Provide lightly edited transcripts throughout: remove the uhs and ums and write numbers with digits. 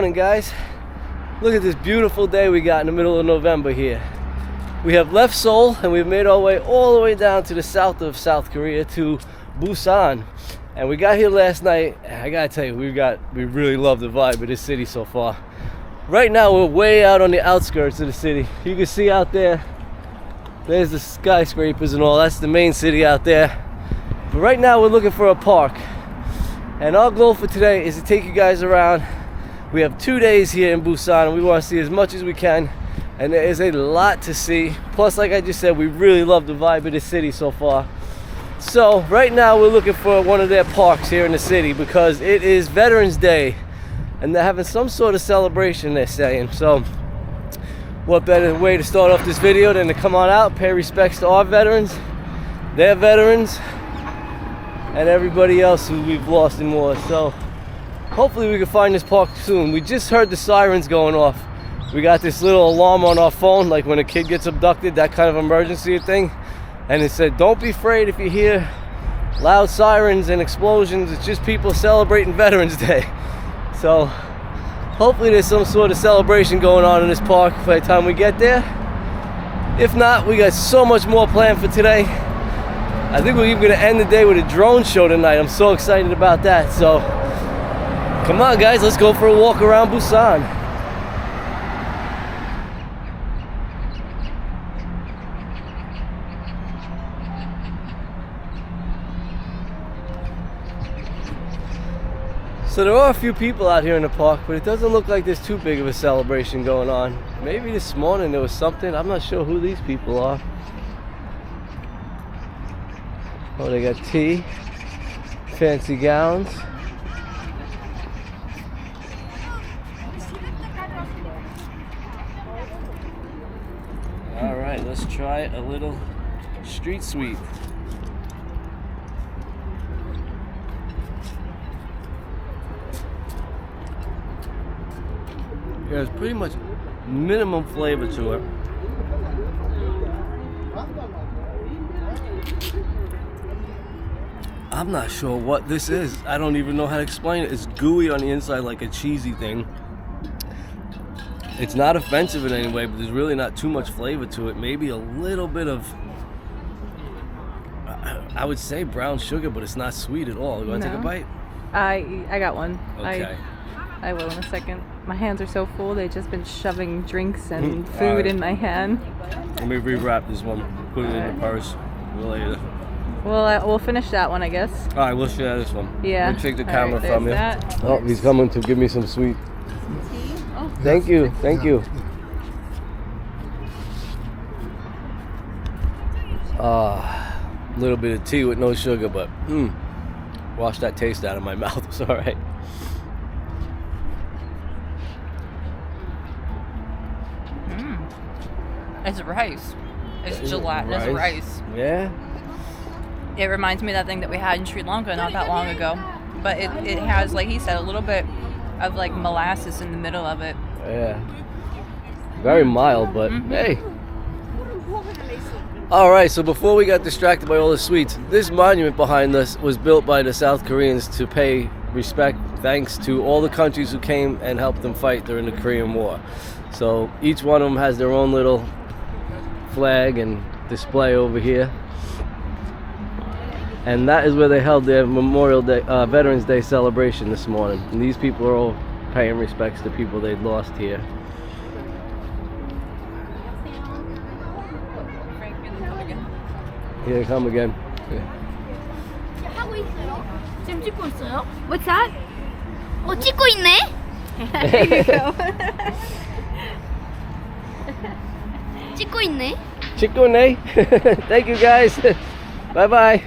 morning, guys. Look at this beautiful day we got in the middle of November here. We have left Seoul and we've made our way all the way down to the south of South Korea to Busan. And we got here last night. I gotta tell you, we really love the vibe of this city so far. Right now we're way out on the outskirts of the city. You can see out there, there's the skyscrapers and all. That's the main city out there. But right now we're looking for a park. And our goal for today is to take you guys around. We have 2 days here in Busan and we want to see as much as we can. And there is a lot to see. Plus, like I just said, we really love the vibe of the city so far. So right now we're looking for one of their parks here in the city because it is Veterans Day. And they're having some sort of celebration, they're saying. So what better way to start off this video than to come on out, pay respects to our veterans, their veterans, and everybody else who we've lost in war. So hopefully we can find this park soon. We just heard the sirens going off. We got this little alarm on our phone, like when a kid gets abducted, that kind of emergency thing. And it said, don't be afraid if you hear loud sirens and explosions. It's just people celebrating Veterans Day. So hopefully there's some sort of celebration going on in this park by the time we get there. If not, we got so much more planned for today. I think we're even going to end the day with a drone show tonight. I'm so excited about that. So come on, guys, let's go for a walk around Busan. So there are a few people out here in the park, but it doesn't look like there's too big of a celebration going on. Maybe this morning there was something. I'm not sure who these people are. Oh, they got tea, fancy gowns. All right, let's try a little street sweep. There's pretty much minimum flavor to it. I'm not sure what this is. I don't even know how to explain it. It's gooey on the inside like a cheesy thing. It's not offensive in any way, but there's really not too much flavor to it. Maybe a little bit of, I would say brown sugar, but it's not sweet at all. You want to take a bite? I got one. Okay. I will in a second. My hands are so full, they've just been shoving drinks and food in my hand. Let me rewrap this one, put it in the purse later. Well, we'll finish that one, I guess. All right, we'll share this one. Yeah. Let me take the camera from you. That. Oh, he's coming to give me some sweet. Oh. Thank you, thank you. A little bit of tea with no sugar, but wash that taste out of my mouth. It's all right. It's rice. It's gelatinous rice. Yeah. It reminds me of that thing that we had in Sri Lanka not that long ago. But it has, like he said, a little bit of like molasses in the middle of it. Yeah. Very mild, but hey. All right, so before we got distracted by all the sweets, this monument behind us was built by the South Koreans to pay respect, thanks to all the countries who came and helped them fight during the Korean War. So each one of them has their own little flag and display over here, and that is where they held their Memorial Day, Veterans Day celebration this morning. And these people are all paying respects to people they'd lost here. Here they come again. What's that? 찍고 있네. There you go. 찍고 있네. Chikune. Thank you guys. Bye bye.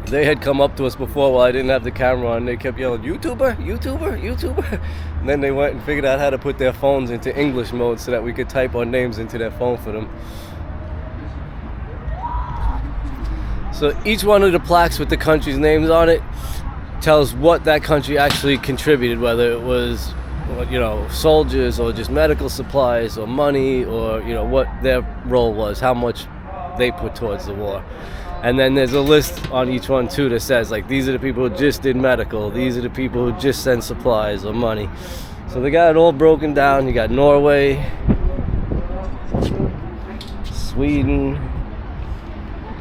They had come up to us before while I didn't have the camera on. They kept yelling, YouTuber, YouTuber, YouTuber. And then they went and figured out how to put their phones into English mode so that we could type our names into their phone for them. So each one of the plaques with the country's names on it tells what that country actually contributed, whether it was, you know, soldiers or just medical supplies or money, or, you know, what their role was, how much they put towards the war. And then there's a list on each one too that says like these are the people who just did medical, these are the people who just sent supplies or money. So they got it all broken down. You got Norway, Sweden,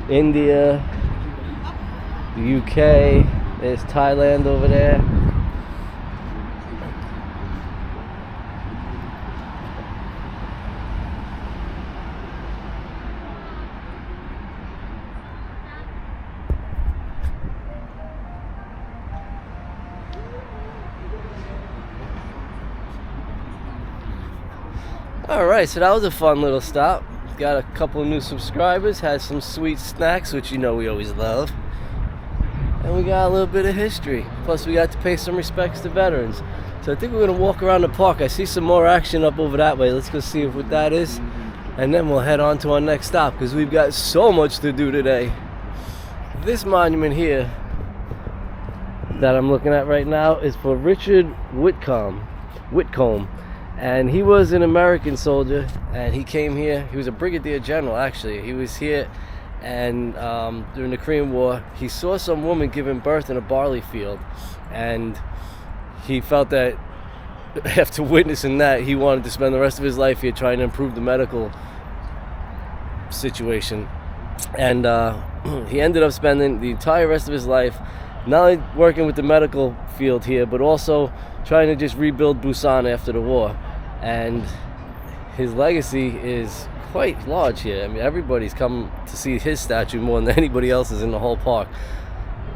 India, the UK, there's Thailand over there. Alright, so that was a fun little stop. Got a couple new subscribers, had some sweet snacks, which you know we always love. And we got a little bit of history. Plus we got to pay some respects to veterans. So I think we're gonna walk around the park. I see some more action up over that way. Let's go see what that is. And then we'll head on to our next stop because we've got so much to do today. This monument here that I'm looking at right now is for Richard Whitcomb. And he was an American soldier, and he came here. He was a brigadier general, actually. He was here, and during the Korean War, he saw some woman giving birth in a barley field, and he felt that after witnessing that, he wanted to spend the rest of his life here trying to improve the medical situation. And he ended up spending the entire rest of his life not only working with the medical field here, but also trying to just rebuild Busan after the war. And his legacy is quite large here. I mean, everybody's come to see his statue more than anybody else's in the whole park.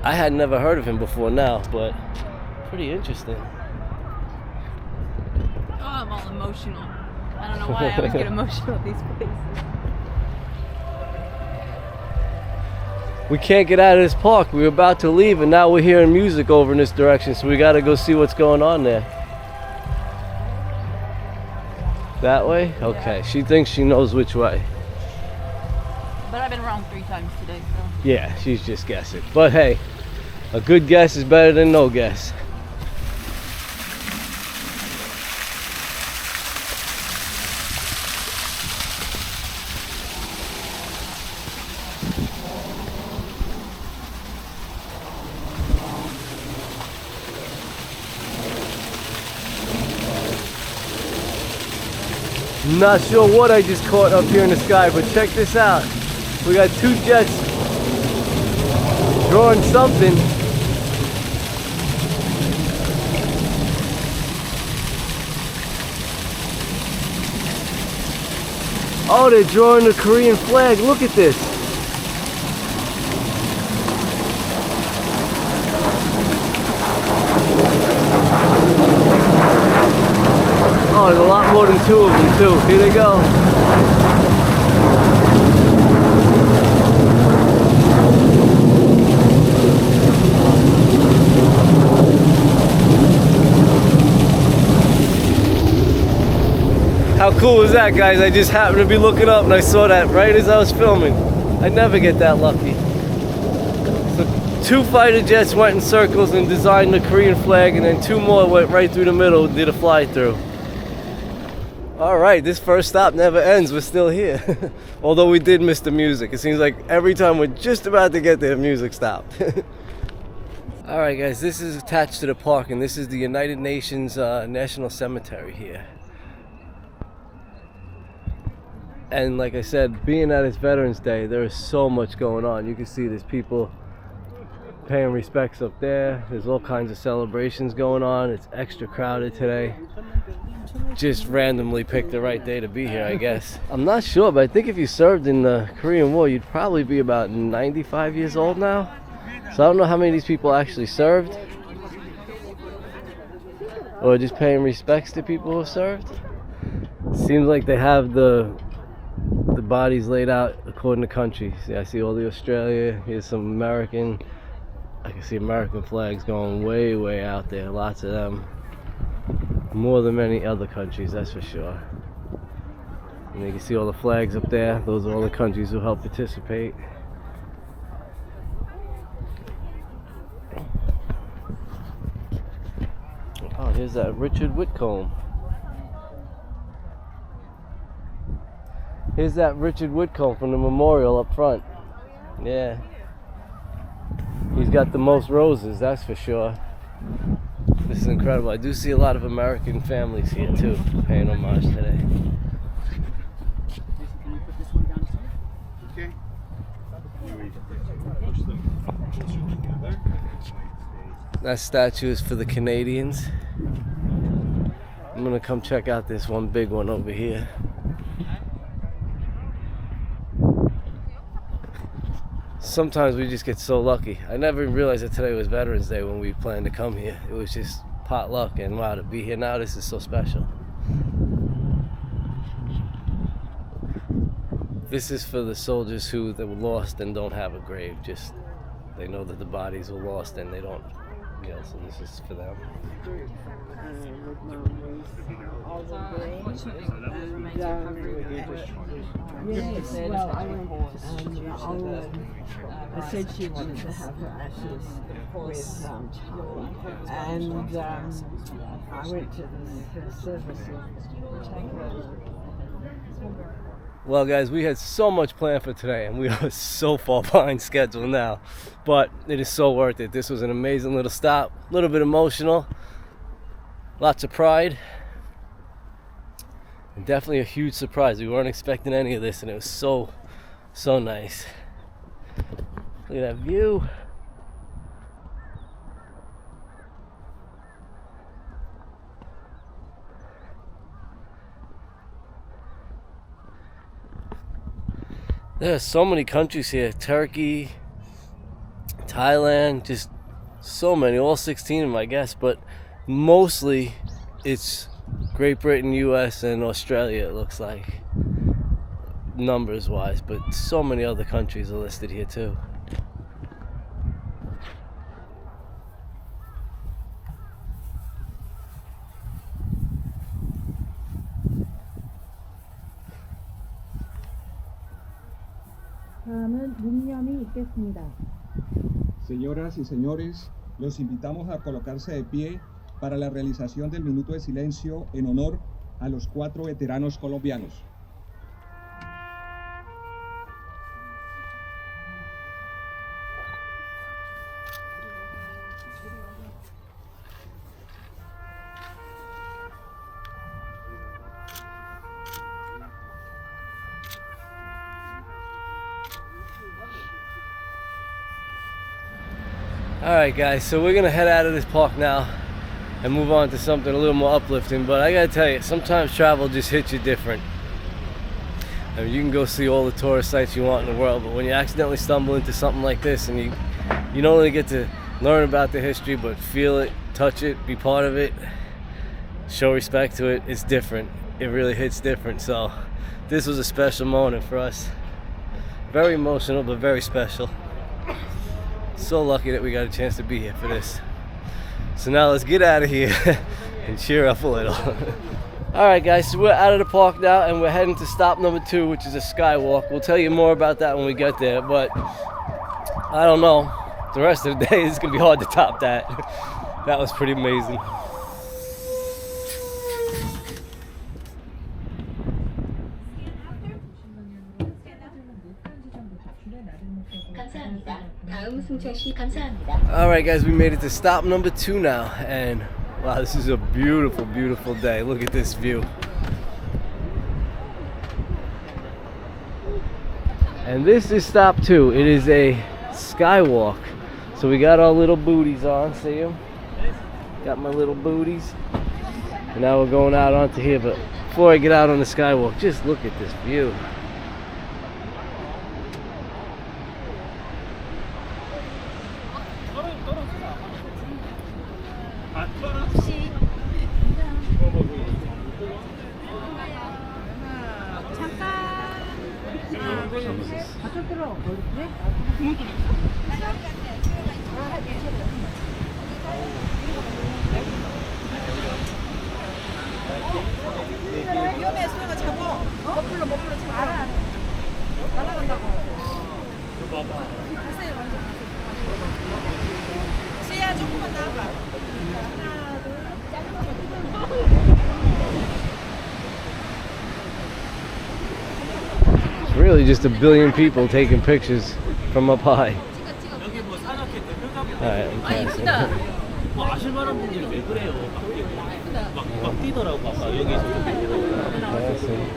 I had never heard of him before now, but pretty interesting. Oh, I'm all emotional. I don't know why I always get emotional at these places. We can't get out of this park. We were about to leave, and now we're hearing music over in this direction, so we got to go see what's going on there. That way? Okay. She thinks she knows which way. But I've been wrong 3 times today, so. Yeah, she's just guessing. But hey, a good guess is better than no guess. Not sure what I just caught up here in the sky, but check this out. We got 2 jets drawing something. Oh, they're drawing the Korean flag. Look at this. Oh, there's a lot more than 2 of them too. Here they go. How cool is that, guys? I just happened to be looking up and I saw that right as I was filming. I never get that lucky. So 2 fighter jets went in circles and designed the Korean flag, and then 2 more went right through the middle and did a fly through. Alright, this first stop never ends. We're still here. Although we did miss the music. It seems like every time we're just about to get there, music stopped. Alright guys, this is attached to the park, and this is the United Nations National Cemetery here. And like I said, being that it's Veterans Day, there is so much going on. You can see there's people paying respects up there. There's all kinds of celebrations going on. It's extra crowded today. Just randomly picked the right day to be here, I guess. I'm not sure, but I think if you served in the Korean War, you'd probably be about 95 years old now. So I don't know how many of these people actually served, or just paying respects to people who served. Seems like they have the bodies laid out according to country. See, I see all the Australia. Here's some American. I can see American flags going way, way out there. Lots of them. More than many other countries, that's for sure. And you can see all the flags up there. Those are all the countries who help participate. Oh, here's that Richard Whitcomb. Here's that Richard Whitcomb from the memorial up front. Yeah. He's got the most roses, that's for sure. This is incredible. I do see a lot of American families here too, paying homage today. Can you put this one down too? Okay. Push them closer together. That statue is for the Canadians. I'm gonna come check out this one big one over here. Sometimes we just get so lucky. I never even realized that today was Veterans Day when we planned to come here. It was just pot luck, and wow, to be here now, this is so special. This is for the soldiers who were lost and don't have a grave. Just they know that the bodies were lost and they don't. Yeah, so this is for them. Yes, well, I went I said she wanted to have her ashes with and I went to the service of Well, guys, we had so much planned for today, and we are so far behind schedule now, but it is so worth it. This was an amazing little stop, a little bit emotional, lots of pride, and definitely a huge surprise. We weren't expecting any of this, and it was so nice. Look at that view. There are so many countries here. Turkey, Thailand, just so many, all 16 of them, I guess, but mostly it's Great Britain, US, and Australia, it looks like, numbers wise, but so many other countries are listed here too. Señoras y señores, los invitamos a colocarse de pie para la realización del minuto de silencio en honor a los 4 veteranos colombianos. Alright guys, so we're gonna head out of this park now and move on to something a little more uplifting, but I gotta tell you, sometimes travel just hits you different. I mean, you can go see all the tourist sites you want in the world, but when you accidentally stumble into something like this and you not only get to learn about the history, but feel it, touch it, be part of it, show respect to it, it's different. It really hits different, so this was a special moment for us. Very emotional, but very special. So lucky that we got a chance to be here for this. So now let's get out of here and cheer up a little. Alright guys, so we're out of the park now and we're heading to stop number 2, which is a skywalk. We'll tell you more about that when we get there, but I don't know. The rest of the day is going to be hard to top that. That was pretty amazing. Alright guys, we made it to stop number 2 now, and wow, this is a beautiful, beautiful day. Look at this view. And this is stop 2. It is a skywalk. So we got our little booties on, see them? Got my little booties. And now we're going out onto here, but before I get out on the skywalk, just look at this view. It's really just a billion people taking pictures from up high. Alright, I'm passing. 아실 만한 분들이 왜 그래요? 막 뛰더라고 아까 여기서. passing.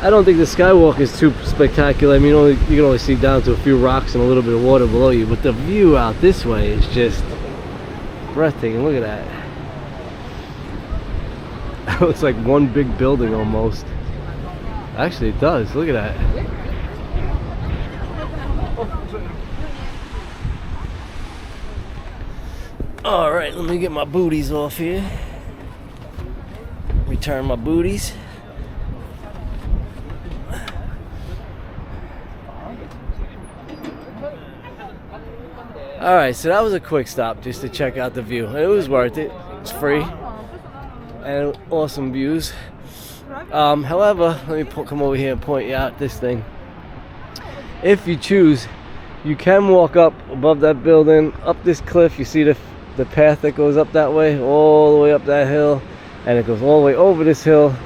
I don't think the skywalk is too spectacular. I mean, you can only see down to a few rocks and a little bit of water below you, but the view out this way is just breathtaking. Look at that. It looks like one big building almost. Actually, it does. Look at that. All right, let me get my booties off here. Return my booties. All right, so that was a quick stop just to check out the view. It was worth it. It's free and awesome views. However, let me come over here and point you out this thing. If you choose, you can walk up above that building, up this cliff. You see the path that goes up that way, all the way up that hill, and it goes all the way over this hill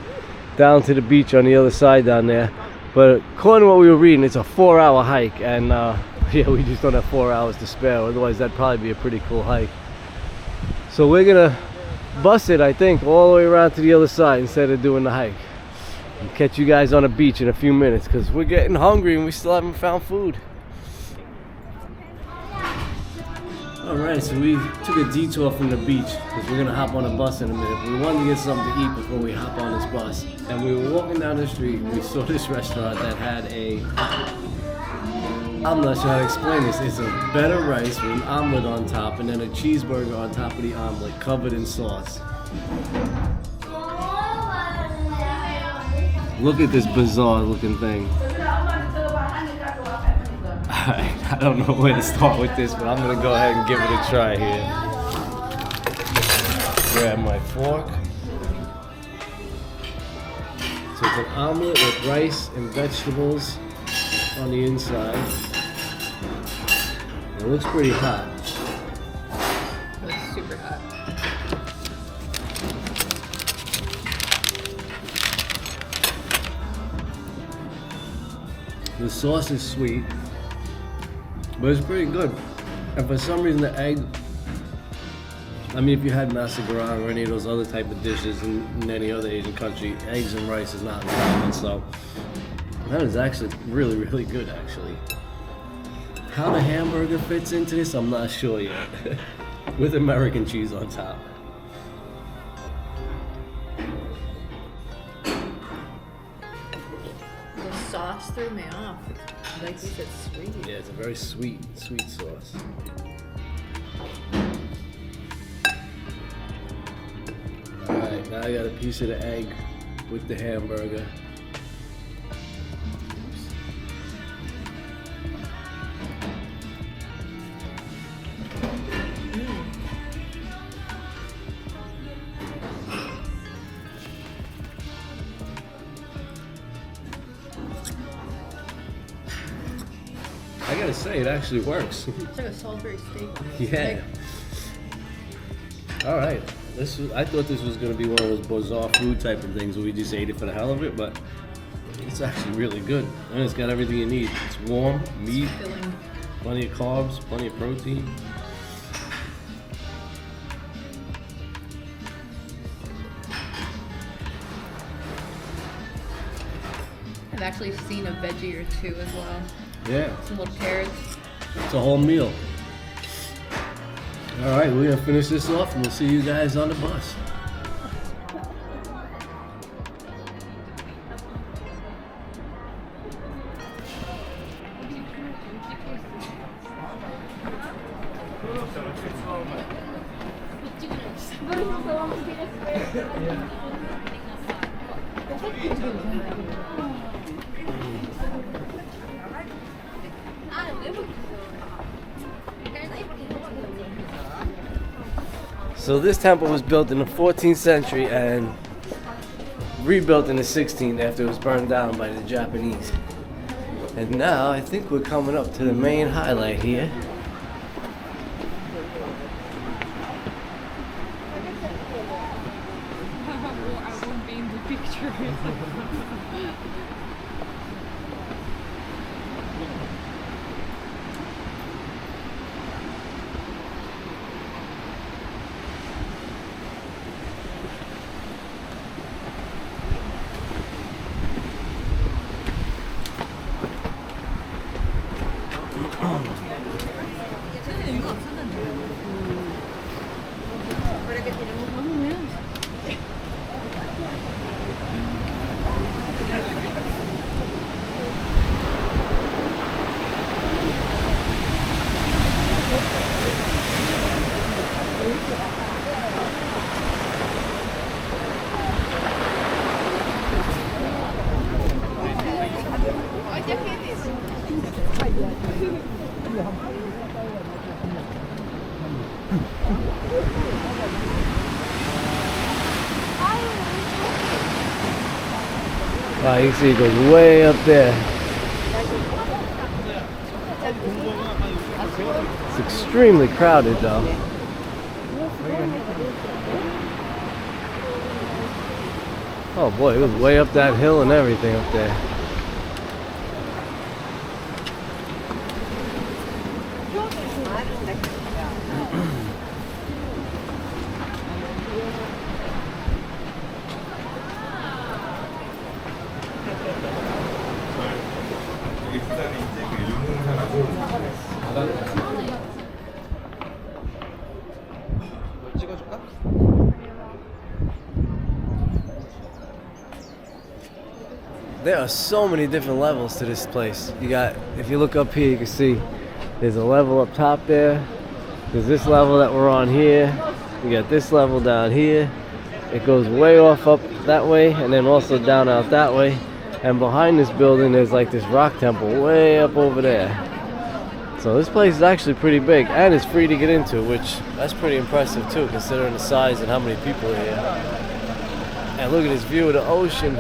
down to the beach on the other side down there. But according to what we were reading, it's a 4-hour hike, and yeah, we just don't have 4 hours to spare. Otherwise, that'd probably be a pretty cool hike. So we're gonna bus it, I think, all the way around to the other side instead of doing the hike. And catch you guys on the beach in a few minutes because we're getting hungry and we still haven't found food. Alright, so we took a detour from the beach because we're gonna hop on a bus in a minute. But we wanted to get something to eat before we hop on this bus. And we were walking down the street and we saw this restaurant that had a, I'm not sure how to explain this. It's a bed of rice with an omelet on top and then a cheeseburger on top of the omelet covered in sauce. Look at this bizarre looking thing. Alright, I don't know where to start with this, but I'm gonna go ahead and give it a try here. Grab my fork. So it's an omelet with rice and vegetables on the inside. It looks pretty hot. It looks super hot. The sauce is sweet, but it's pretty good. And for some reason the egg, I mean if you had nasi goreng or any of those other type of dishes in any other Asian country, eggs and rice is not common, so that is actually really, really good actually. How the hamburger fits into this, I'm not sure yet. With American cheese on top. The sauce threw me off. Like you said, sweet. Yeah, it's a very sweet sauce. Alright, now I got a piece of the egg with the hamburger. I gotta say, it actually works. It's like a Salisbury steak. Yeah. All right. I thought this was gonna be one of those bizarre food type of things where we just ate it for the hell of it, but it's actually really good. And it's got everything you need. It's warm, meat, Filling. plenty of carbs, plenty of protein. I've actually seen a veggie or two as well. Yeah. Some little carrots. It's a whole meal. All right, we're gonna finish this off and we'll see you guys on the bus. So this temple was built in the 14th century and rebuilt in the 16th after it was burned down by the Japanese. And now I think we're coming up to the main highlight here. I won't be in the picture. Wow, you can see it goes way up there. It's extremely crowded though. Oh boy, it was way up that hill and everything up there. There are so many different levels to this place. You got, if you look up here, you can see there's a level up top there. There's this level that we're on here. You got this level down here. It goes way off up that way and then also down out that way. And behind this building there's like this rock temple way up over there. So this place is actually pretty big and it's free to get into, which that's pretty impressive too, considering the size and how many people are here. And look at this view of the ocean.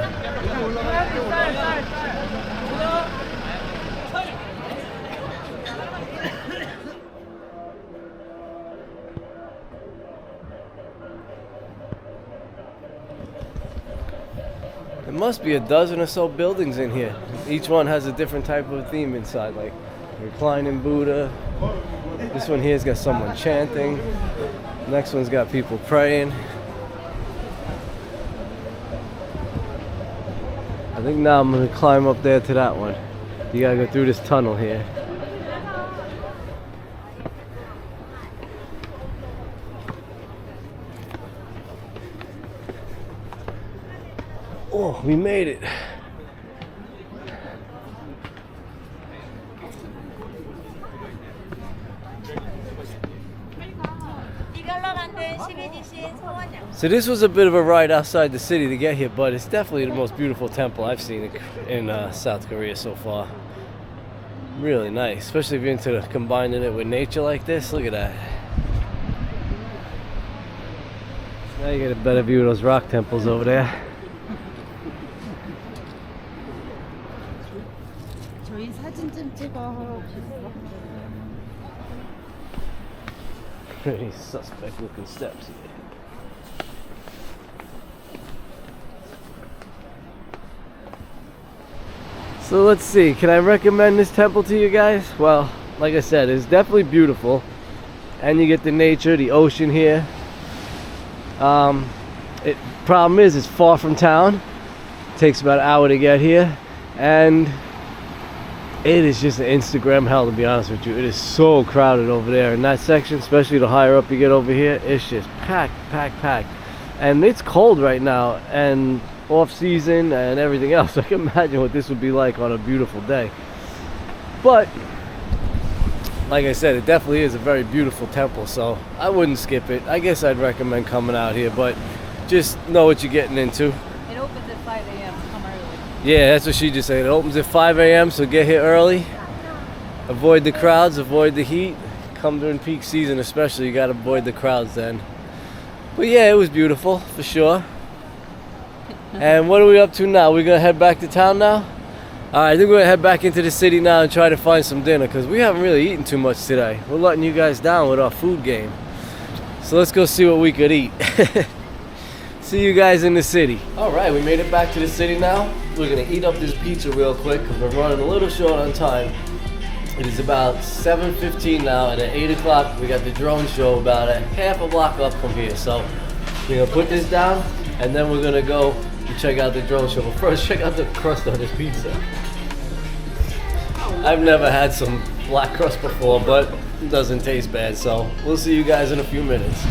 There must be a dozen or so buildings in here. Each one has a different type of theme inside, like reclining Buddha. This one here's got someone chanting. The next one's got people praying. I think now I'm gonna climb up there to that one. You gotta go through this tunnel here. Oh, we made it. So this was a bit of a ride outside the city to get here, but it's definitely the most beautiful temple I've seen in South Korea so far. Really nice, especially if you're into combining it with nature like this. Look at that. Now you get a better view of those rock temples over there. Pretty suspect looking steps here. So let's see, can I recommend this temple to you guys? Well, like I said, it's definitely beautiful. And you get the nature, the ocean here. Problem is, it's far from town. It takes about an hour to get here. And it is just an Instagram hell, to be honest with you. It is so crowded over there in that section, especially the higher up you get over here. It's just packed, packed, packed. And it's cold right now, and off season and everything else. I can imagine what this would be like on a beautiful day. But like I said, it definitely is a very beautiful temple, so I wouldn't skip it. I guess I'd recommend coming out here, but just know what you're getting into. It opens at 5 a.m. Come early. Yeah, that's what she just said. It opens at 5 a.m., so get here early. Avoid the crowds, avoid the heat. Come during peak season especially, you gotta avoid the crowds then. But yeah, it was beautiful, for sure. And what are we up to now? We're gonna head back to town now? Alright, I think we're gonna head back into the city now and try to find some dinner because we haven't really eaten too much today. We're letting you guys down with our food game. So let's go see what we could eat. See you guys in the city. Alright, we made it back to the city now. We're gonna eat up this pizza real quick because we're running a little short on time. It is about 7:15 now, and at 8 o'clock we got the drone show about a half a block up from here. So we're gonna put this down and then we're gonna go and check out the drone show. But first, check out the crust on this pizza. I've never had some black crust before, but it doesn't taste bad. So we'll see you guys in a few minutes.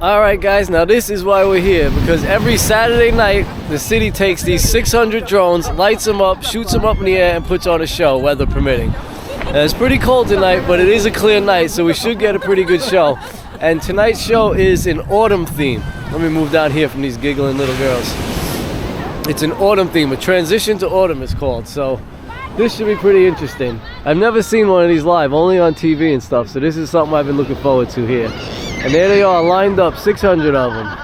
Alright guys, now this is why we're here, because every Saturday night the city takes these 600 drones, lights them up, shoots them up in the air and puts on a show, weather permitting. And it's pretty cold tonight, but it is a clear night, so we should get a pretty good show. And tonight's show is an autumn theme. Let me move down here from these giggling little girls. It's an autumn theme, a transition to autumn it's called, so this should be pretty interesting. I've never seen one of these live, only on TV and stuff, so this is something I've been looking forward to here. And there they are, lined up, 600 of them.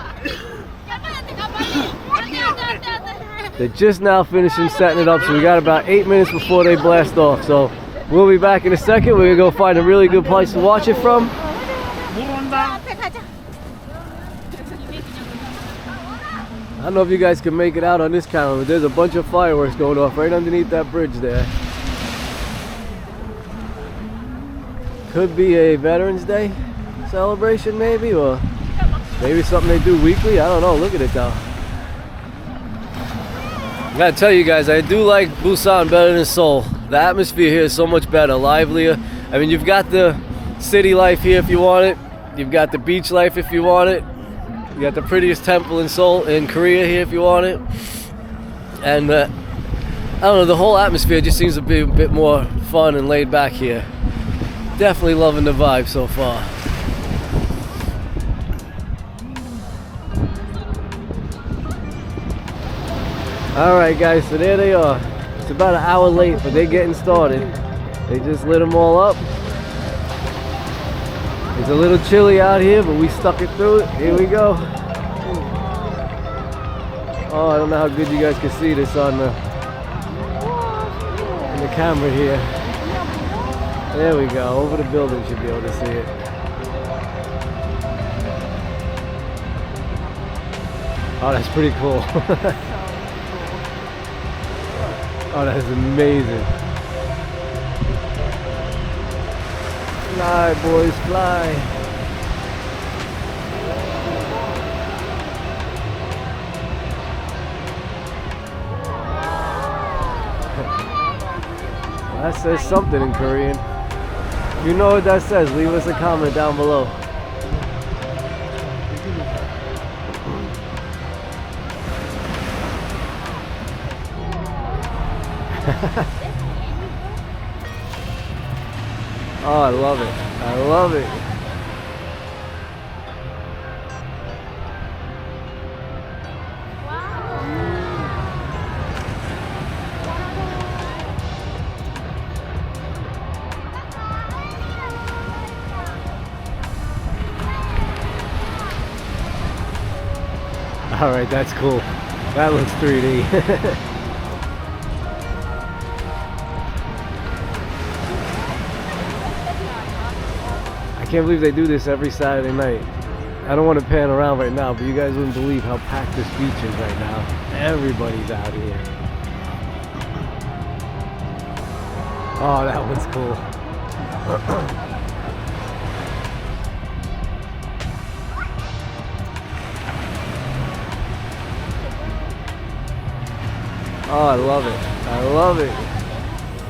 They're just now finishing setting it up, so we got about 8 minutes before they blast off. So we'll be back in a second. We're gonna go find a really good place to watch it from. I don't know if you guys can make it out on this camera, but there's a bunch of fireworks going off right underneath that bridge there. Could be a Veterans Day celebration maybe, or maybe something they do weekly. I don't know. Look at it though. I gotta tell you guys, I do like Busan better than Seoul. The atmosphere here is so much better, livelier. I mean, you've got the city life here if you want it. You've got the beach life if you want it. You got the prettiest temple in Seoul, in Korea here if you want it. And I don't know, the whole atmosphere just seems to be a bit more fun and laid back here. Definitely loving the vibe so far. Alright guys, so there they are. It's about an hour late, but they're getting started. They just lit them all up. It's a little chilly out here, but we stuck it through it. Here we go. Oh, I don't know how good you guys can see this on the camera here. There we go. Over the building, should be able to see it. Oh, that's pretty cool. Oh, that is amazing. Fly, boys, fly. That says something in Korean. If you know what that says, leave us a comment down below. Oh, I love it. I love it. All right, that's cool. That looks 3D. I can't believe they do this every Saturday night. I don't want to pan around right now, but you guys wouldn't believe how packed this beach is right now. Everybody's out here. Oh, that one's cool. Oh, I love it. I love it.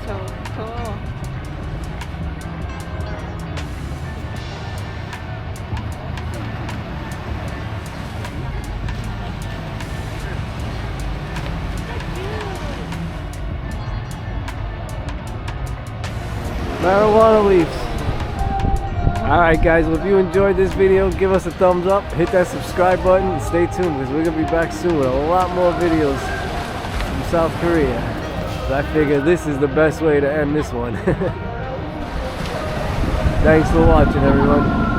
So cool. Marijuana leaves. Alright guys, well, if you enjoyed this video, give us a thumbs up, hit that subscribe button, and stay tuned because we're going to be back soon with a lot more videos from South Korea. So I figure this is the best way to end this one. Thanks for watching, everyone.